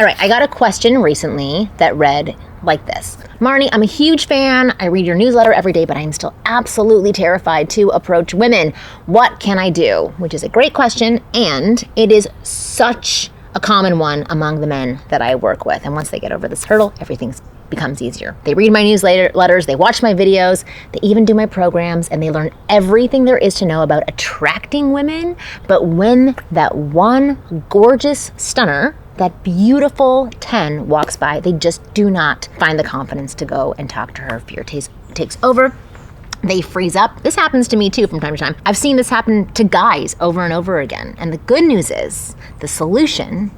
All right, I got a question recently that read like this. Marni, I'm a huge fan. I read your newsletter every day, but I'm still absolutely terrified to approach women. What can I do? Which is a great question, and it is such a common one among the men that I work with. And once they get over this hurdle, everything becomes easier. They read my newsletters, they watch my videos, they even do my programs, and they learn everything there is to know about attracting women. But when that one gorgeous stunner, that beautiful 10 walks by, they just do not find the confidence to go and talk to her. Fear takes over. They freeze up. This happens to me too from time to time. I've seen this happen to guys over and over again. And the good news is the solution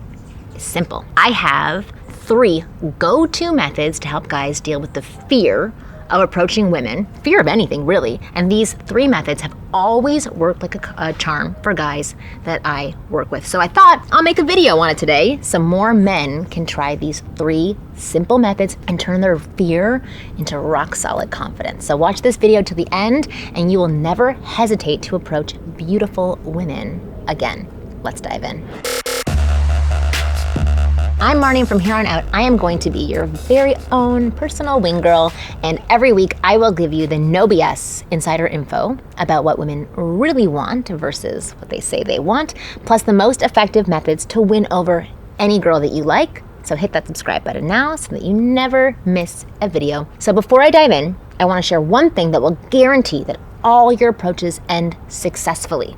is simple. I have 3 go-to methods to help guys deal with the fear of approaching women, fear of anything really. And these 3 methods have always worked like a charm for guys that I work with. So I thought I'll make a video on it today so more men can try these 3 simple methods and turn their fear into rock solid confidence. So watch this video to the end and you will never hesitate to approach beautiful women again. Let's dive in. I'm Marni, and from here on out, I am going to be your very own personal wing girl, and every week I will give you the no BS insider info about what women really want versus what they say they want, plus the most effective methods to win over any girl that you like. So hit that subscribe button now so that you never miss a video. So before I dive in, I want to share one thing that will guarantee that all your approaches end successfully: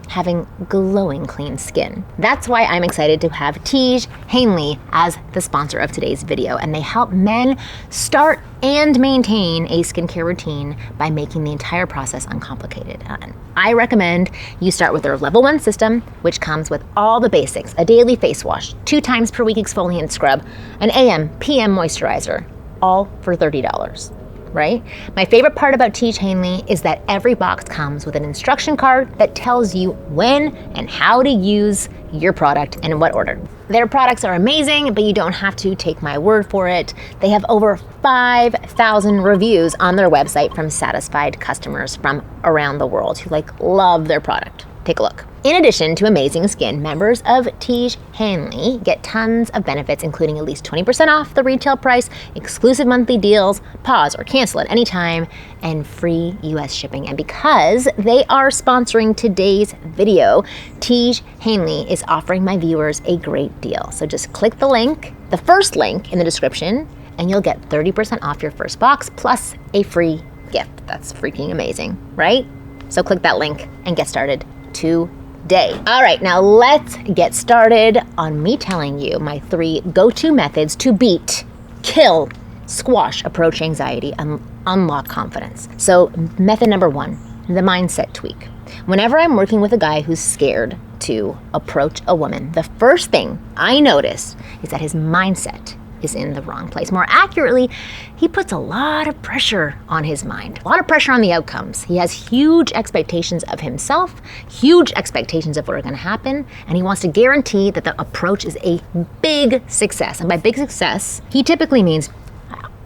having glowing clean skin. That's why I'm excited to have Tiege Hanley as the sponsor of today's video, and they help men start and maintain a skincare routine by making the entire process uncomplicated. And I recommend you start with their level 1 system, which comes with all the basics: a daily face wash, 2 times per week exfoliant scrub, an AM, PM moisturizer, all for $30. Right? My favorite part about Tiege Hanley is that every box comes with an instruction card that tells you when and how to use your product and in what order. Their products are amazing, but you don't have to take my word for it. They have over 5,000 reviews on their website from satisfied customers from around the world who love their product. Take a look. In addition to amazing skin, members of Tiege Hanley get tons of benefits, including at least 20% off the retail price, exclusive monthly deals, pause or cancel at any time, and free US shipping. And because they are sponsoring today's video, Tiege Hanley is offering my viewers a great deal. So just click the link, the first link in the description, and you'll get 30% off your first box plus a free gift. That's freaking amazing, right? So click that link and get started today. All right, now let's get started on me telling you my 3 go-to methods to beat, kill, squash approach anxiety, and unlock confidence. So method number 1, the mindset tweak. Whenever I'm working with a guy who's scared to approach a woman, the first thing I notice is that his mindset is in the wrong place. More accurately, he puts a lot of pressure on his mind, a lot of pressure on the outcomes. He has huge expectations of himself, huge expectations of what are going to happen, and he wants to guarantee that the approach is a big success. And by big success, he typically means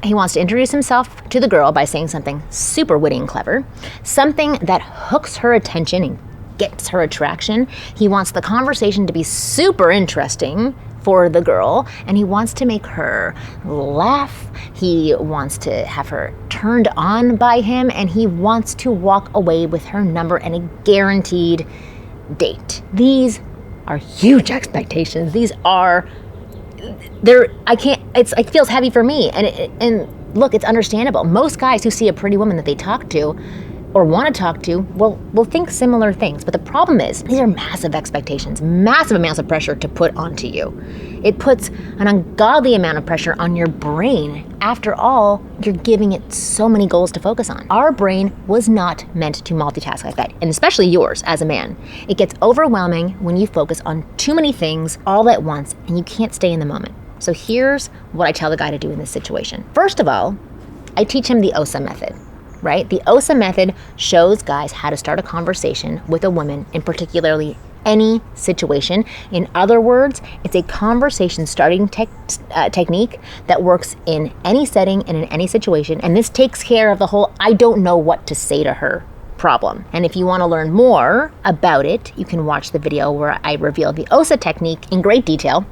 he wants to introduce himself to the girl by saying something super witty and clever, something that hooks her attention and gets her attraction. He wants the conversation to be super interesting for the girl, and he wants to make her laugh. He wants to have her turned on by him, and he wants to walk away with her number and a guaranteed date. These are huge expectations. It feels heavy for me, and look, it's understandable. Most guys who see a pretty woman that they talk to or want to talk to will think similar things. But the problem is, these are massive expectations, massive amounts of pressure to put onto you. It puts an ungodly amount of pressure on your brain. After all, you're giving it so many goals to focus on. Our brain was not meant to multitask like that, and especially yours as a man. It gets overwhelming when you focus on too many things all at once, and you can't stay in the moment. So here's what I tell the guy to do in this situation. First of all, I teach him the OSA method. Right? The OSA method shows guys how to start a conversation with a woman in particularly any situation. In other words, it's a conversation starting technique that works in any setting and in any situation. And this takes care of the whole I don't know what to say to her problem. And if you want to learn more about it, you can watch the video where I reveal the OSA technique in great detail.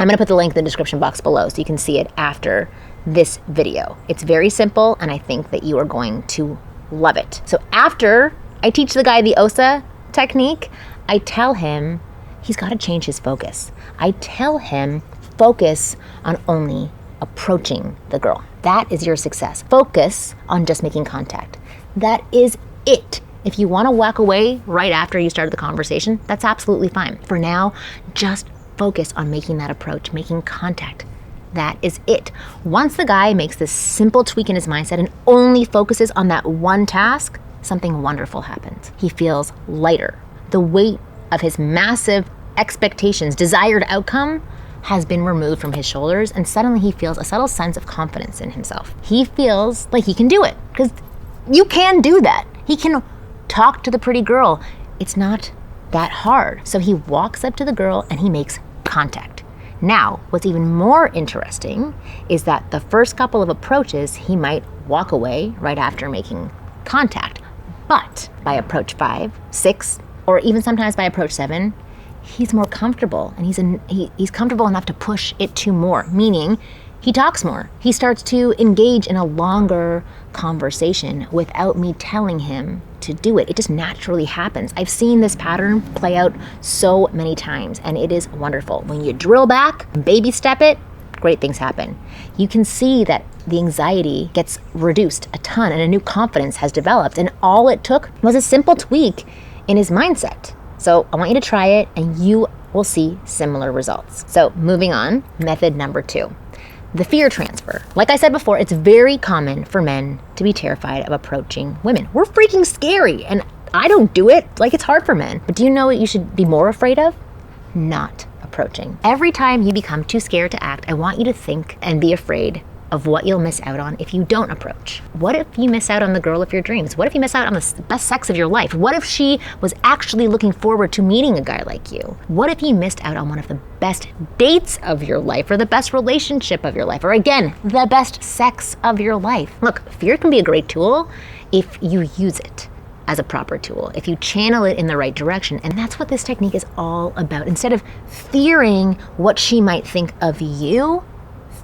I'm gonna put the link in the description box below so you can see it after this video. It's very simple, and I think that you are going to love it. So after I teach the guy the OSA technique, I tell him he's gotta change his focus. I tell him, focus on only approaching the girl. That is your success. Focus on just making contact. That is it. If you want to walk away right after you started the conversation, that's absolutely fine. For now, just focus on making that approach, making contact. That is it. Once the guy makes this simple tweak in his mindset and only focuses on that one task, something wonderful happens. He feels lighter. The weight of his massive expectations, desired outcome, has been removed from his shoulders, and suddenly he feels a subtle sense of confidence in himself. He feels like he can do it, because you can do that. He can talk to the pretty girl. It's not that hard. So he walks up to the girl and he makes contact. Now, what's even more interesting is that the first couple of approaches, he might walk away right after making contact. But by approach 5, 6, or even sometimes by approach 7, he's more comfortable, and he's comfortable enough to push it to more, meaning he talks more. He starts to engage in a longer conversation without me telling him to do it. It just naturally happens. I've seen this pattern play out so many times, and it is wonderful. When you drill back, baby step it, great things happen. You can see that the anxiety gets reduced a ton and a new confidence has developed, and all it took was a simple tweak in his mindset. So I want you to try it and you will see similar results. So moving on, method number 2, the fear transfer. Like I said before, it's very common for men to be terrified of approaching women. We're freaking scary, and I don't do it. Like, it's hard for men. But do you know what you should be more afraid of? Not approaching. Every time you become too scared to act, I want you to think and be afraid of what you'll miss out on if you don't approach. What if you miss out on the girl of your dreams? What if you miss out on the best sex of your life? What if she was actually looking forward to meeting a guy like you? What if you missed out on one of the best dates of your life, or the best relationship of your life, or again, the best sex of your life? Look, fear can be a great tool if you use it as a proper tool, if you channel it in the right direction. And that's what this technique is all about. Instead of fearing what she might think of you,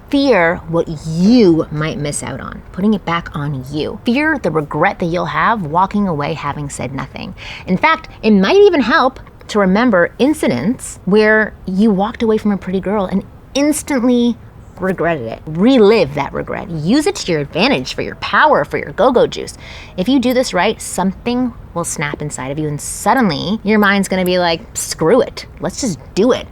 fear what you might miss out on, putting it back on you. Fear the regret that you'll have walking away having said nothing. In fact, it might even help to remember incidents where you walked away from a pretty girl and instantly regretted it. Relive that regret. Use it to your advantage, for your power, for your go-go juice. If you do this right, something will snap inside of you, and suddenly your mind's gonna be like, screw it, let's just do it.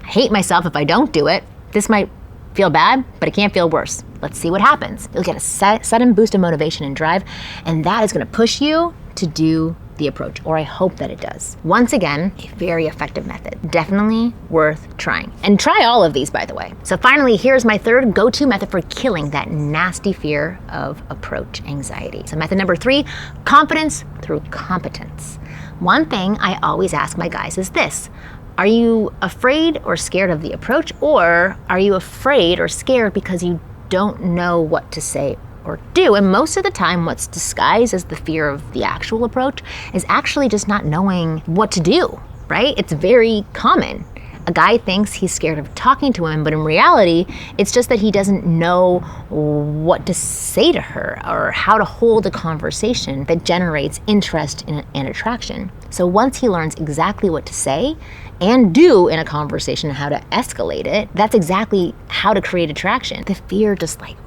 I hate myself if I don't do it. This might feel bad, but it can't feel worse. Let's see what happens. You'll get a sudden boost of motivation and drive, and that is gonna push you to do the approach, or I hope that it does. Once again, a very effective method. Definitely worth trying. And try all of these, by the way. So finally, here's my third go-to method for killing that nasty fear of approach anxiety. So method number 3, confidence through competence. One thing I always ask my guys is this: are you afraid or scared of the approach, or are you afraid or scared because you don't know what to say or do? And most of the time, what's disguised as the fear of the actual approach is actually just not knowing what to do, right? It's very common. A guy thinks he's scared of talking to him, but in reality, it's just that he doesn't know what to say to her or how to hold a conversation that generates interest and attraction. So once he learns exactly what to say and do in a conversation and how to escalate it, that's exactly how to create attraction. The fear just like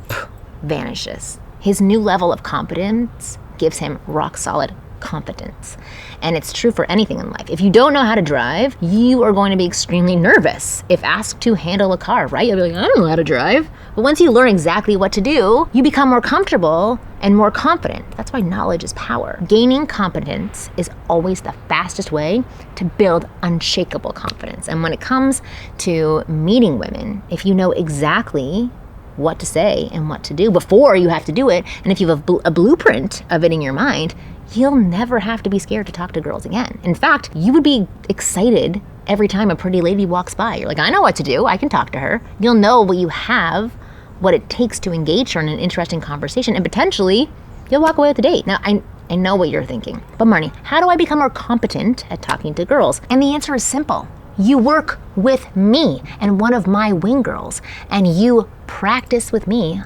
vanishes. His new level of competence gives him rock solid competence. And it's true for anything in life. If you don't know how to drive, you are going to be extremely nervous if asked to handle a car, right? You'll be like, I don't know how to drive. But once you learn exactly what to do, you become more comfortable and more confident. That's why knowledge is power. Gaining competence is always the fastest way to build unshakable confidence. And when it comes to meeting women, if you know exactly what to say and what to do before you have to do it, and if you have a blueprint of it in your mind, you'll never have to be scared to talk to girls again. In fact, you would be excited every time a pretty lady walks by. You're like, I know what to do. I can talk to her. You'll know what you have, what it takes to engage her in an interesting conversation, and potentially you'll walk away with a date. Now, I know what you're thinking, but Marni, how do I become more competent at talking to girls? And the answer is simple. you work with me and one of my wing girls, and you practice with me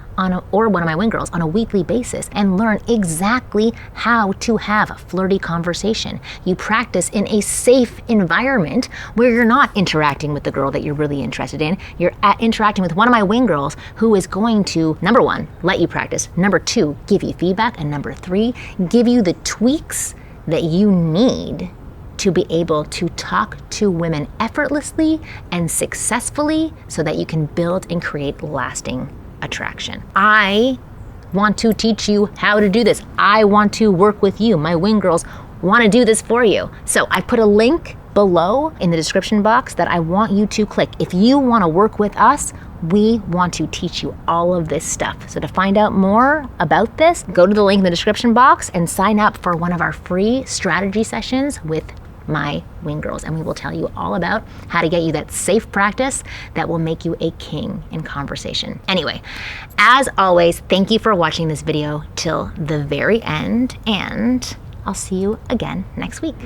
or one of my wing girls on a weekly basis and learn exactly how to have a flirty conversation. You practice in a safe environment where you're not interacting with the girl that you're really interested in. You're interacting with one of my wing girls who is going to, number one, let you practice, number two, give you feedback, and number three, give you the tweaks that you need to be able to talk to women effortlessly and successfully so that you can build and create lasting attraction. I want to teach you how to do this. I want to work with you. My wing girls want to do this for you. So I put a link below in the description box that I want you to click. If you want to work with us, we want to teach you all of this stuff. So to find out more about this, go to the link in the description box and sign up for one of our free strategy sessions with my wing girls, and we will tell you all about how to get you that safe practice that will make you a king in conversation. Anyway, as always, thank you for watching this video till the very end, and I'll see you again next week.